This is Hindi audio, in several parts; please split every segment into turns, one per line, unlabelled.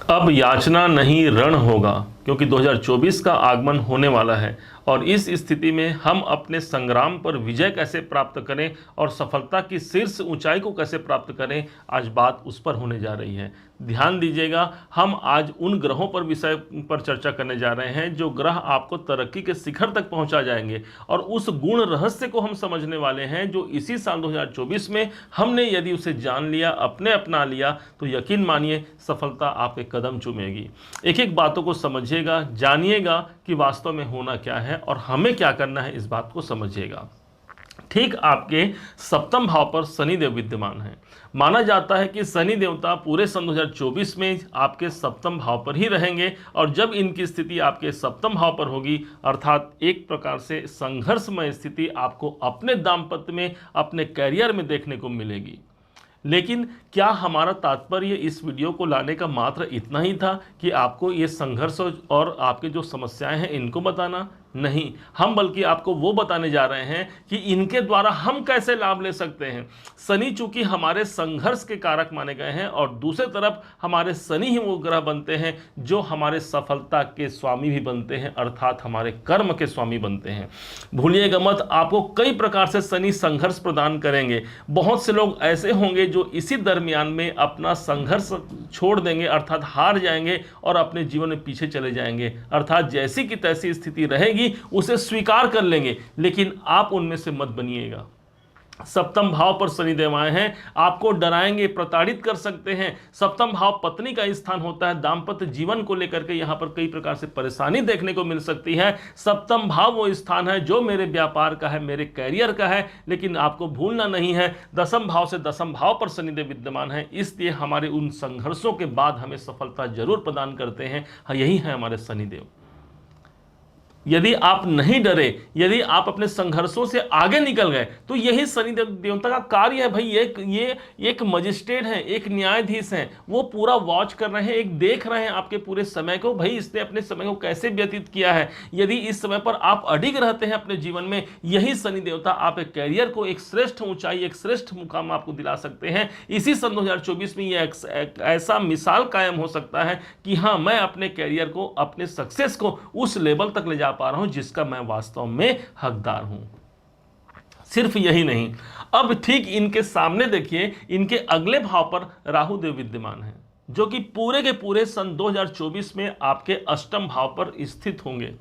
अब याचना नहीं रण होगा, क्योंकि 2024 का आगमन होने वाला है और इस स्थिति में हम अपने संग्राम पर विजय कैसे प्राप्त करें और सफलता की शीर्ष ऊंचाई को कैसे प्राप्त करें, आज बात उस पर होने जा रही है। ध्यान दीजिएगा, हम आज उन ग्रहों पर विषय पर चर्चा करने जा रहे हैं जो ग्रह आपको तरक्की के शिखर तक पहुंचा जाएंगे और उस गुण रहस्य को हम समझने वाले हैं जो इसी साल 2024 में हमने यदि उसे जान लिया, अपने अपना लिया, तो यकीन मानिए सफलता आपके कदम चूमेगी। एक एक बातों को समझिएगा, जानिएगा कि वास्तव में होना क्या है और हमें क्या करना है, इस बात को समझिएगा। ठीक आपके सप्तम भाव पर शनिदेव विद्यमान है। माना जाता है कि शनि देवता पूरे सन 2024 में आपके सप्तम भाव पर ही रहेंगे और जब इनकी स्थिति आपके सप्तम भाव पर होगी, अर्थात एक प्रकार से संघर्षमय स्थिति आपको अपने दाम्पत्य में, अपने कैरियर में देखने को मिलेगी। लेकिन क्या हमारा तात्पर्य इस वीडियो को लाने का मात्र इतना ही था कि आपको ये संघर्ष और आपके जो समस्याएं हैं इनको बताना? नहीं, हम बल्कि आपको वो बताने जा रहे हैं कि इनके द्वारा हम कैसे लाभ ले सकते हैं। शनि चूंकि हमारे संघर्ष के कारक माने गए हैं और दूसरे तरफ हमारे शनि ही वो ग्रह बनते हैं जो हमारे सफलता के स्वामी भी बनते हैं, अर्थात हमारे कर्म के स्वामी बनते हैं। भूलिएगा मत, आपको कई प्रकार से शनि संघर्ष प्रदान करेंगे। बहुत से लोग ऐसे होंगे जो इसी दरमियान में अपना संघर्ष छोड़ देंगे, अर्थात हार जाएंगे और अपने जीवन में पीछे चले जाएंगे, अर्थात जैसी की तैसी स्थिति रहेगी उसे स्वीकार कर लेंगे, लेकिन आप उनमें से मत बनिएगा। सप्तम भाव पर शनिदेव आए हैं, आपको डराएंगे, प्रताड़ित कर सकते हैं। सप्तम भाव पत्नी का स्थान होता है, दाम्पत्य जीवन को लेकर के यहां पर कई प्रकार से परेशानी देखने को मिल सकती है। सप्तम भाव वो स्थान है जो मेरे व्यापार का है, मेरे कैरियर का है, लेकिन आपको भूलना नहीं है दसम भाव से दसम भाव पर शनिदेव विद्यमान है, इसलिए हमारे उन संघर्षों के बाद हमें सफलता जरूर प्रदान करते हैं। यही है हमारे शनिदेव। यदि आप नहीं डरे, यदि आप अपने संघर्षों से आगे निकल गए, तो यही शनि देवता का कार्य है। भाई ये एक मजिस्ट्रेट है, एक न्यायाधीश है, वो पूरा वॉच कर रहे हैं, एक देख रहे हैं आपके पूरे समय को। भाई इसने अपने समय को कैसे व्यतीत किया है। यदि इस समय पर आप अडिग रहते हैं अपने जीवन में, यही शनि देवता आपके कैरियर को एक श्रेष्ठ ऊंचाई, एक श्रेष्ठ मुकाम आपको दिला सकते हैं। इसी सन 2024 में यह एक ऐसा मिसाल कायम हो सकता है कि हाँ, मैं अपने कैरियर को, अपने सक्सेस को उस लेवल तक ले जा पा रहा हूं जिसका मैं वास्तव में हकदार हूं। सिर्फ यही नहीं, अब ठीक इनके सामने देखिए, इनके अगले भाव पर राहु देव विद्यमान है जो कि पूरे के पूरे सन 2024 में आपके अष्टम भाव पर स्थित होंगे।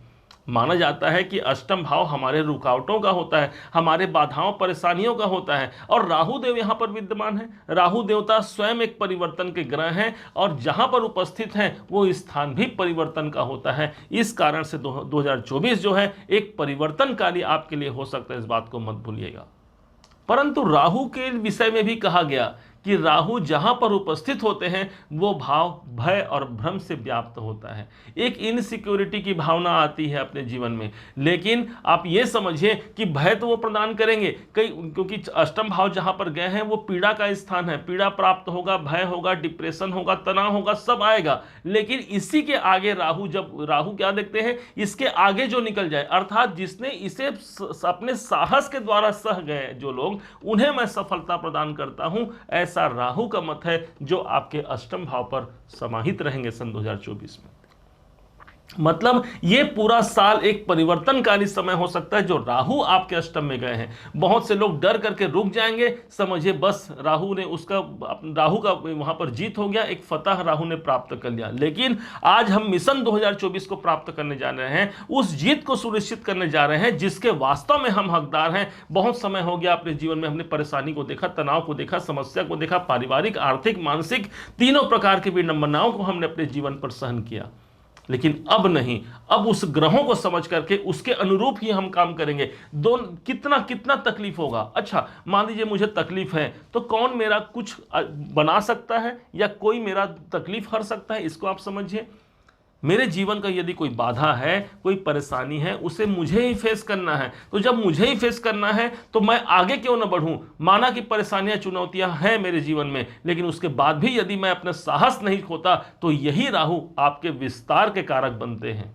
माना जाता है कि अष्टम भाव हमारे रुकावटों का होता है, हमारे बाधाओं परेशानियों का होता है, और राहु देव यहां पर विद्यमान है। राहु देवता स्वयं एक परिवर्तन के ग्रह हैं और जहां पर उपस्थित हैं वो स्थान भी परिवर्तन का होता है। इस कारण से 2024 जो है एक परिवर्तनकारी आपके लिए हो सकता है, इस बात को मत भूलिएगा। परंतु राहु के विषय में भी कहा गया कि राहु जहां पर उपस्थित होते हैं वो भाव भय और भ्रम से व्याप्त होता है। एक इनसिक्योरिटी की भावना आती है अपने जीवन में, लेकिन आप ये समझिए कि भय तो वो प्रदान करेंगे क्योंकि अष्टम भाव जहां पर गए हैं वो पीड़ा का स्थान है। पीड़ा प्राप्त होगा, भय होगा, डिप्रेशन होगा, तनाव होगा, सब आएगा। लेकिन इसी के आगे जब राहु क्या देखते हैं, इसके आगे जो निकल जाए, अर्थात जिसने इसे अपने साहस के द्वारा सह गए जो लोग, उन्हें मैं सफलता प्रदान करता हूं। ऐसा राहु का मत है जो आपके अष्टम भाव पर समाहित रहेंगे सन 2024 में। मतलब ये पूरा साल एक परिवर्तनकारी समय हो सकता है जो राहु आपके अष्टम में गए हैं। बहुत से लोग डर करके रुक जाएंगे, समझिए बस राहु का वहां पर जीत हो गया, एक फतह राहु ने प्राप्त कर लिया। लेकिन आज हम मिशन 2024 को प्राप्त करने जा रहे हैं, उस जीत को सुनिश्चित करने जा रहे हैं जिसके वास्तव में हम हकदार हैं। बहुत समय हो गया अपने जीवन में हमने परेशानी को देखा, तनाव को देखा, समस्या को देखा, पारिवारिक, आर्थिक, मानसिक तीनों प्रकार की विडंबनाओं को हमने अपने जीवन पर सहन किया। लेकिन अब नहीं, अब उस ग्रहों को समझ करके उसके अनुरूप ही हम काम करेंगे। कितना तकलीफ होगा। अच्छा, मान लीजिए मुझे तकलीफ है, तो कौन मेरा कुछ बना सकता है या कोई मेरा तकलीफ हर सकता है, इसको आप समझिए। मेरे जीवन का यदि कोई बाधा है, कोई परेशानी है, उसे मुझे ही फेस करना है। तो जब मुझे ही फेस करना है तो मैं आगे क्यों ना बढ़ूं। माना कि परेशानियां, चुनौतियां हैं मेरे जीवन में, लेकिन उसके बाद भी यदि मैं अपना साहस नहीं खोता तो यही राहु आपके विस्तार के कारक बनते हैं।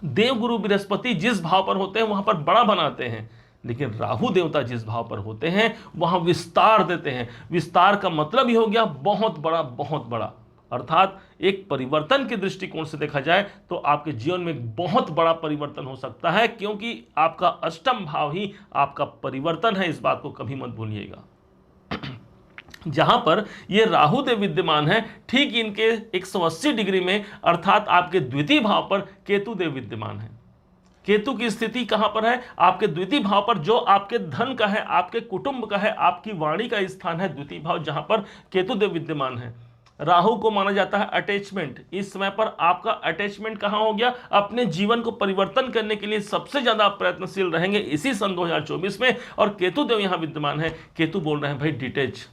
देवगुरु बृहस्पति जिस भाव पर होते हैं वहां पर बड़ा बनाते हैं, लेकिन राहु देवता जिस भाव पर होते हैं वहां विस्तार देते हैं। विस्तार का मतलब ही हो गया बहुत बड़ा, बहुत बड़ा। अर्थात एक परिवर्तन के दृष्टिकोण से देखा जाए तो आपके जीवन में एक बहुत बड़ा परिवर्तन हो सकता है, क्योंकि आपका अष्टम भाव ही आपका परिवर्तन है, इस बात को कभी मत भूलिएगा। जहां पर ये राहु देव विद्यमान है, ठीक इनके 180 डिग्री में अर्थात आपके द्वितीय भाव पर केतु देव विद्यमान है। केतु की स्थिति कहां पर है? आपके द्वितीय भाव पर, जो आपके धन का है, आपके कुटुंब का है, आपकी वाणी का स्थान है द्वितीय भाव, जहां पर केतु देव विद्यमान है। राहु को माना जाता है अटैचमेंट। इस समय पर आपका अटैचमेंट कहां हो गया? अपने जीवन को परिवर्तन करने के लिए सबसे ज्यादा आप प्रयत्नशील रहेंगे इसी सन 2024 में, और केतु देव यहां विद्यमान है। केतु बोल रहे हैं भाई डिटेच,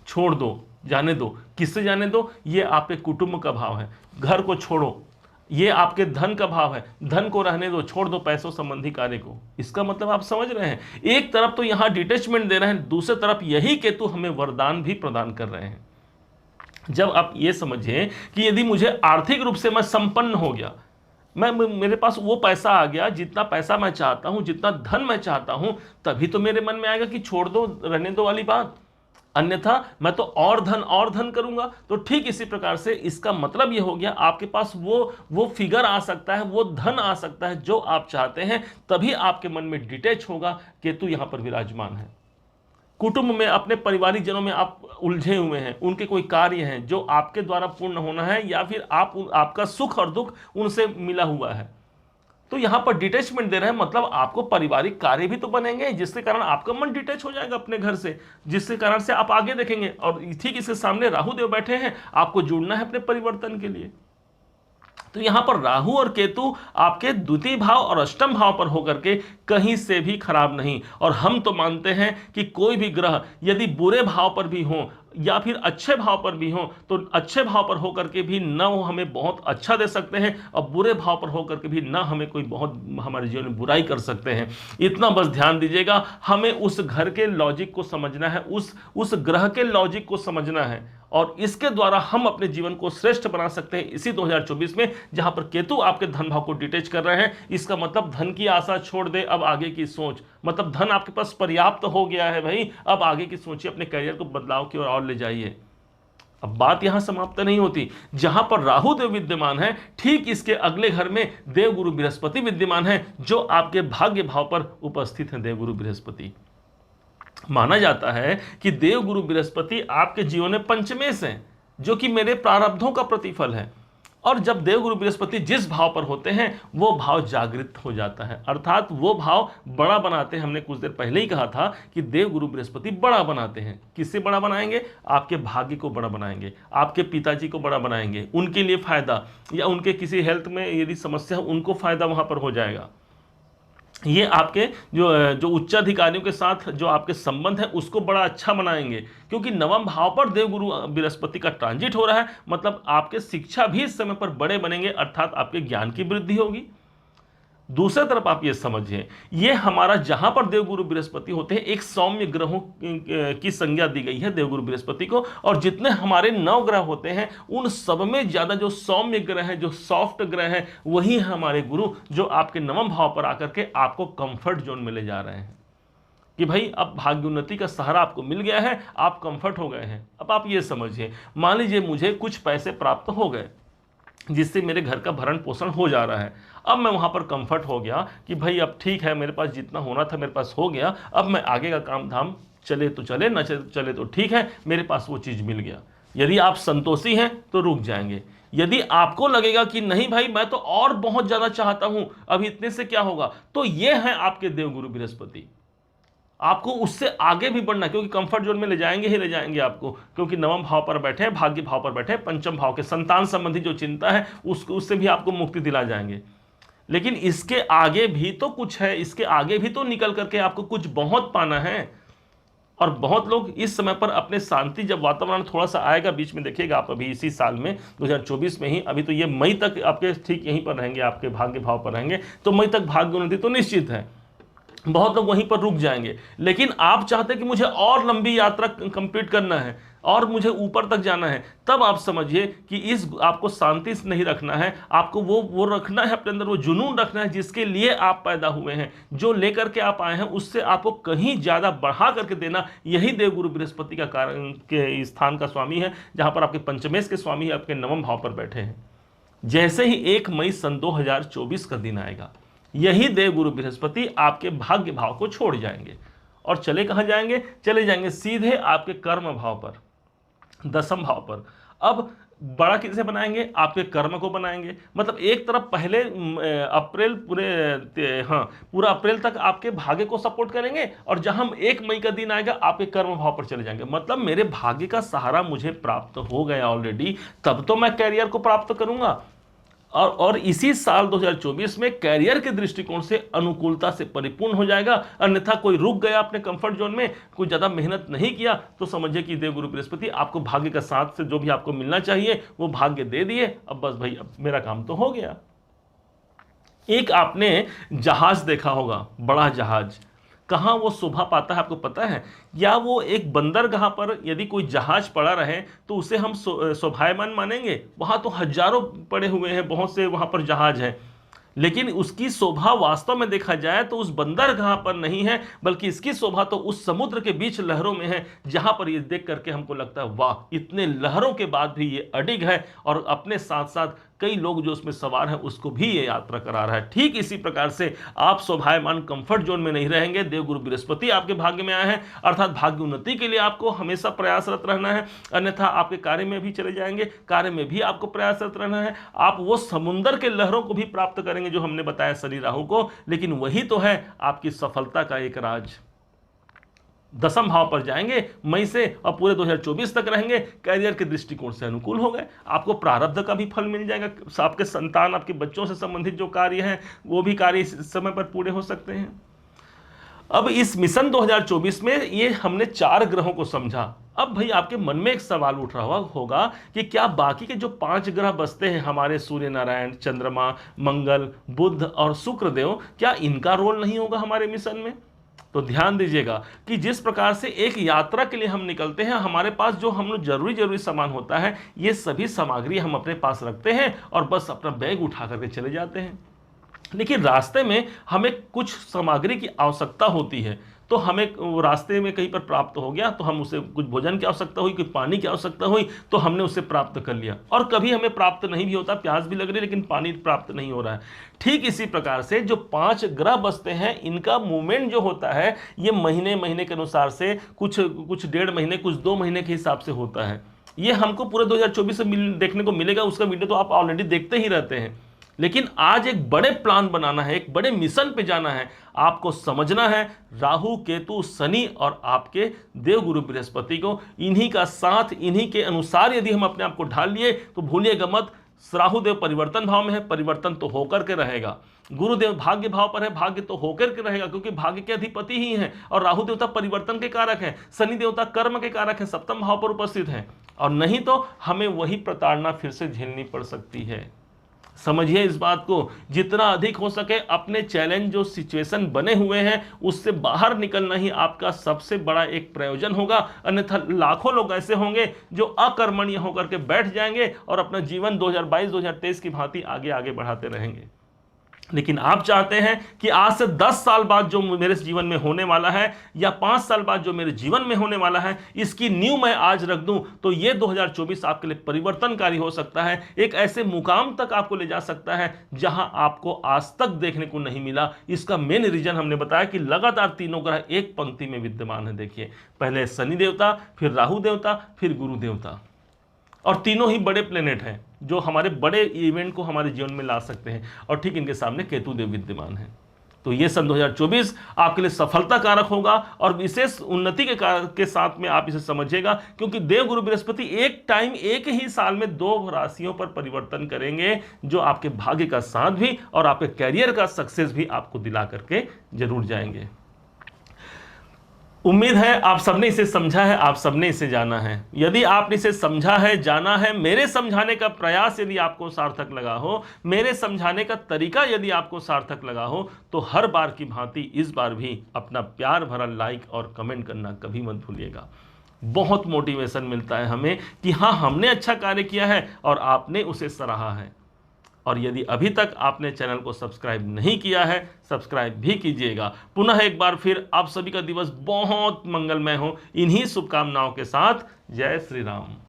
छोड़ दो, जाने दो। किससे जाने दो? ये आपके कुटुंब का भाव है, घर को छोड़ो। ये आपके धन का भाव है, धन को रहने दो, छोड़ दो पैसों संबंधी कार्य को। इसका मतलब आप समझ रहे हैं, एक तरफ तो यहां डिटैचमेंट दे रहे हैं, दूसरी तरफ यही केतु हमें वरदान भी प्रदान कर रहे हैं। जब आप ये समझें कि यदि मुझे आर्थिक रूप से मैं संपन्न हो गया, मेरे पास वो पैसा आ गया, जितना पैसा मैं चाहता हूं, जितना धन मैं चाहता हूं, तभी तो मेरे मन में आएगा कि छोड़ दो, रहने दो वाली बात। अन्यथा मैं तो और धन करूंगा। तो ठीक इसी प्रकार से इसका मतलब ये हो गया, आपके पास वो फिगर आ सकता है, वो धन आ सकता है जो आप चाहते हैं, तभी आपके मन में डिटैच होगा। केतु यहां पर विराजमान है। कुटुंब में, अपने पारिवारिक जनों में आप उलझे हुए हैं, उनके कोई कार्य हैं जो आपके द्वारा पूर्ण होना है, या फिर आपका सुख और दुख उनसे मिला हुआ है, तो यहां पर डिटैचमेंट दे रहे हैं। मतलब आपको पारिवारिक कार्य भी तो बनेंगे, जिसके कारण आपका मन डिटैच हो जाएगा अपने घर से, जिसके कारण से आप आगे देखेंगे। और ठीक इसके सामने राहु देव बैठे हैं, आपको जुड़ना है अपने परिवर्तन के लिए। तो यहां पर राहु और केतु आपके द्वितीय भाव और अष्टम भाव पर होकर के कहीं से भी खराब नहीं। और हम तो मानते हैं कि कोई भी ग्रह यदि बुरे भाव पर भी हो या फिर अच्छे भाव पर भी हो, तो अच्छे भाव पर होकर के भी न वो हमें बहुत अच्छा दे सकते हैं, और बुरे भाव पर होकर के भी न हमें कोई बहुत हमारे जीवन में बुराई कर सकते हैं। इतना बस ध्यान दीजिएगा, हमें उस घर के लॉजिक को समझना है, उस ग्रह के लॉजिक को समझना है, और इसके द्वारा हम अपने जीवन को श्रेष्ठ बना सकते हैं इसी 2024 में। जहां पर केतु आपके धन भाव को डिटैच कर रहे हैं, इसका मतलब धन की आशा छोड़ दे, अब आगे की सोच। मतलब धन आपके पास पर्याप्त हो गया है भाई, अब आगे की सोचिए, अपने करियर को बदलाव की ओर और ले जाइए। अब बात यहां समाप्त नहीं होती। जहां पर राहु देव विद्यमान है, ठीक इसके अगले घर में देवगुरु बृहस्पति विद्यमान है, जो आपके भाग्य भाव पर उपस्थित है। देवगुरु बृहस्पति, माना जाता है कि देवगुरु बृहस्पति आपके जीवन में पंचमेश हैं, जो कि मेरे प्रारब्धों का प्रतिफल है। और जब देवगुरु बृहस्पति जिस भाव पर होते हैं, वो भाव जागृत हो जाता है, अर्थात वो भाव बड़ा बनाते हैं। हमने कुछ देर पहले ही कहा था कि देवगुरु बृहस्पति बड़ा बनाते हैं। किससे बड़ा बनाएंगे? आपके भाग्य को बड़ा बनाएंगे, आपके पिताजी को बड़ा बनाएंगे, उनके लिए फायदा, या उनके किसी हेल्थ में यदि समस्या है, उनको फायदा वहां पर हो जाएगा। ये आपके जो उच्चाधिकारियों के साथ जो आपके संबंध है, उसको बड़ा अच्छा बनाएंगे, क्योंकि नवम भाव पर देवगुरु बृहस्पति का ट्रांजिट हो रहा है। मतलब आपके शिक्षा भी इस समय पर बड़े बनेंगे, अर्थात आपके ज्ञान की वृद्धि होगी। दूसरी तरफ आप ये समझिए, ये हमारा जहां पर देवगुरु बृहस्पति होते हैं, एक सौम्य ग्रहों की संज्ञा दी गई है देवगुरु बृहस्पति को। और जितने हमारे 9 ग्रह होते हैं, उन सब में ज्यादा जो सौम्य ग्रह है, जो सॉफ्ट ग्रह है, वही है हमारे गुरु, जो आपके नवम भाव पर आकर के आपको कंफर्ट जोन में ले जा रहे हैं कि भाई अब भाग्योन्नति का सहारा आपको मिल गया है, आप कंफर्ट हो गए हैं। अब आप ये समझिए, मान लीजिए मुझे कुछ पैसे प्राप्त हो गए, जिससे मेरे घर का भरण पोषण हो जा रहा है। अब मैं वहाँ पर कंफर्ट हो गया कि भाई अब ठीक है, मेरे पास जितना होना था मेरे पास हो गया, अब मैं आगे का काम धाम चले तो चले, न चले तो ठीक है, मेरे पास वो चीज़ मिल गया। यदि आप संतोषी हैं तो रुक जाएंगे। यदि आपको लगेगा कि नहीं भाई, मैं तो और बहुत ज़्यादा चाहता हूँ, अब इतने से क्या होगा, तो ये हैं आपके देवगुरु बृहस्पति। आपको उससे आगे भी बढ़ना, क्योंकि कंफर्ट जोन में ले जाएंगे ही ले जाएंगे आपको, क्योंकि नवम भाव पर बैठे हैं, भाग्य भाव पर बैठे हैं, पंचम भाव के संतान संबंधी जो चिंता है उससे भी आपको मुक्ति दिला जाएंगे। लेकिन इसके आगे भी तो कुछ है, इसके आगे भी तो निकल करके आपको कुछ बहुत पाना है। और बहुत लोग इस समय पर अपने शांति, जब वातावरण थोड़ा सा आएगा बीच में, देखिएगा आप अभी इसी साल में 2024 में ही, अभी तो ये मई तक आपके ठीक यहीं पर रहेंगे, आपके भाग्य भाव पर रहेंगे, तो मई तक भाग्य उन्नति तो निश्चित है। बहुत लोग वहीं पर रुक जाएंगे, लेकिन आप चाहते हैं कि मुझे और लंबी यात्रा कंप्लीट करना है, और मुझे ऊपर तक जाना है, तब आप समझिए कि इस आपको शांति से नहीं रखना है, आपको वो रखना है अपने अंदर, वो जुनून रखना है जिसके लिए आप पैदा हुए हैं, जो लेकर के आप आए हैं उससे आपको कहीं ज्यादा बढ़ा करके देना। यही देवगुरु बृहस्पति का कारण के स्थान का स्वामी है, जहां पर आपके पंचमेश के स्वामी आपके नवम भाव पर बैठे हैं। जैसे ही 1 मई सन 2024 का दिन आएगा, यही देवगुरु बृहस्पति आपके भाग्य भाव को छोड़ जाएंगे और चले कहां जाएंगे? चले जाएंगे सीधे आपके कर्म भाव पर, दसम भाव पर। अब बड़ा किसे बनाएंगे? आपके कर्म को बनाएंगे। मतलब एक तरफ पहले अप्रैल पूरा अप्रैल तक आपके भाग्य को सपोर्ट करेंगे, और जहां 1 मई का दिन आएगा आपके कर्म भाव पर चले जाएंगे। मतलब मेरे भाग्य का सहारा मुझे प्राप्त हो गया ऑलरेडी, तब तो मैं कैरियर को प्राप्त करूंगा। और इसी साल 2024 में कैरियर के दृष्टिकोण से अनुकूलता से परिपूर्ण हो जाएगा। अन्यथा कोई रुक गया अपने कंफर्ट जोन में, कोई ज्यादा मेहनत नहीं किया, तो समझिए कि देवगुरु बृहस्पति आपको भाग्य का साथ से जो भी आपको मिलना चाहिए वो भाग्य दे दिए। अब बस भाई, अब मेरा काम तो हो गया। एक आपने जहाज देखा होगा, बड़ा जहाज, कहाँ वो शोभा पाता है आपको पता है? या वो एक बंदरगाह पर यदि कोई जहाज पड़ा रहे तो उसे हम शोभायमान मानेंगे? वहां तो हजारों पड़े हुए हैं, बहुत से वहां पर जहाज हैं, लेकिन उसकी शोभा वास्तव में देखा जाए तो उस बंदरगाह पर नहीं है, बल्कि इसकी शोभा तो उस समुद्र के बीच लहरों में है, जहां पर ये देख करके हमको लगता है वाह, इतने लहरों के बाद भी ये अडिग है और अपने साथ साथ कई लोग जो उसमें सवार हैं उसको भी ये यात्रा करा रहा है। ठीक इसी प्रकार से आप शोभायमान कंफर्ट जोन में नहीं रहेंगे। देवगुरु बृहस्पति आपके भाग्य में आए हैं, अर्थात भाग्य उन्नति के लिए आपको हमेशा प्रयासरत रहना है, अन्यथा आपके कार्य में भी चले जाएंगे, कार्य में भी आपको प्रयासरत रहना है। आप वो समुद्र के लहरों को भी प्राप्त करेंगे जो हमने बताया शनि राहु को, लेकिन वही तो है आपकी सफलता का एक राज। दसम भाव पर जाएंगे मई से और पूरे 2024 तक रहेंगे, कैरियर के दृष्टिकोण से अनुकूल हो गए, आपको प्रारब्ध का भी फल मिल जाएगा। आपके संतान, आपके बच्चों से संबंधित जो कार्य हैं वो भी कार्य इस समय पर पूरे हो सकते हैं। अब इस मिशन 2024 में ये हमने 4 ग्रहों को समझा। अब भाई आपके मन में एक सवाल उठ रहा होगा कि क्या बाकी के जो 5 ग्रह बसते हैं हमारे, सूर्य नारायण, चंद्रमा, मंगल, बुध और शुक्रदेव, क्या इनका रोल नहीं होगा हमारे मिशन में? तो ध्यान दीजिएगा कि जिस प्रकार से एक यात्रा के लिए हम निकलते हैं, हमारे पास जो हम लोग जरूरी सामान होता है, ये सभी सामग्री हम अपने पास रखते हैं और बस अपना बैग उठा करके चले जाते हैं। लेकिन रास्ते में हमें कुछ सामग्री की आवश्यकता होती है, तो हमें रास्ते में कहीं पर प्राप्त हो गया तो हम उसे, कुछ भोजन की आवश्यकता हुई, कुछ पानी की आवश्यकता हुई तो हमने उसे प्राप्त कर लिया। और कभी हमें प्राप्त नहीं भी होता, प्यास भी लग रही है लेकिन पानी प्राप्त नहीं हो रहा है। ठीक इसी प्रकार से जो 5 ग्रह बसते हैं, इनका मूवमेंट जो होता है ये महीने के अनुसार से, कुछ 1.5 महीने, कुछ 2 महीने के हिसाब से होता है। ये हमको पूरे 2024 में देखने को मिलेगा, उसका वीडियो तो आप ऑलरेडी देखते ही रहते हैं। लेकिन आज एक बड़े प्लान बनाना है, एक बड़े मिशन पे जाना है। आपको समझना है राहु, केतु, शनि और आपके देवगुरु बृहस्पति को, इन्हीं का साथ, इन्हीं के अनुसार यदि हम अपने आप को ढाल लिए तो भूलिएगा मत, राहुदेव परिवर्तन भाव में है, परिवर्तन तो होकर के रहेगा। गुरुदेव भाग्य भाव पर है, भाग्य तो होकर के रहेगा क्योंकि भाग्य के अधिपति ही हैं। और राहु देवता परिवर्तन के कारक हैं, शनि देवता कर्म के कारक हैं, सप्तम भाव पर उपस्थित हैं। और नहीं तो हमें वही प्रताड़ना फिर से झेलनी पड़ सकती है। समझिए इस बात को, जितना अधिक हो सके अपने चैलेंज, जो सिचुएशन बने हुए हैं, उससे बाहर निकलना ही आपका सबसे बड़ा एक प्रयोजन होगा। अन्यथा लाखों लोग ऐसे होंगे जो अकर्मण्य होकर के बैठ जाएंगे और अपना जीवन 2022-2023 की भांति आगे आगे बढ़ाते रहेंगे। लेकिन आप चाहते हैं कि आज से 10 साल बाद जो मेरे जीवन में होने वाला है, या 5 साल बाद जो मेरे जीवन में होने वाला है, इसकी नींव मैं आज रख दूं, तो ये 2024 आपके लिए परिवर्तनकारी हो सकता है। एक ऐसे मुकाम तक आपको ले जा सकता है जहां आपको आज तक देखने को नहीं मिला। इसका मेन रीजन हमने बताया कि लगातार तीनों ग्रह एक पंक्ति में विद्यमान है। देखिए, पहले शनि देवता, फिर राहु देवता, फिर गुरु देवता, और तीनों ही बड़े प्लेनेट हैं जो हमारे बड़े इवेंट को हमारे जीवन में ला सकते हैं। और ठीक इनके सामने केतु देव विद्यमान है। तो ये सन 2024 आपके लिए सफलता कारक होगा और विशेष उन्नति के साथ में आप इसे समझिएगा, क्योंकि देवगुरु बृहस्पति एक टाइम, एक ही साल में 2 राशियों पर परिवर्तन करेंगे, जो आपके भाग्य का साथ भी और आपके कैरियर का सक्सेस भी आपको दिला करके जरूर जाएंगे। उम्मीद है आप सबने इसे समझा है, आप सबने इसे जाना है। यदि आपने इसे समझा है, जाना है, मेरे समझाने का प्रयास यदि आपको सार्थक लगा हो, मेरे समझाने का तरीका यदि आपको सार्थक लगा हो, तो हर बार की भांति इस बार भी अपना प्यार भरा लाइक और कमेंट करना कभी मत भूलिएगा। बहुत मोटिवेशन मिलता है हमें कि हाँ, हमने अच्छा कार्य किया है और आपने उसे सराहा है। और यदि अभी तक आपने चैनल को सब्सक्राइब नहीं किया है, सब्सक्राइब भी कीजिएगा। पुनः एक बार फिर आप सभी का दिवस बहुत मंगलमय हो, इन्हीं शुभकामनाओं के साथ। जय श्री राम।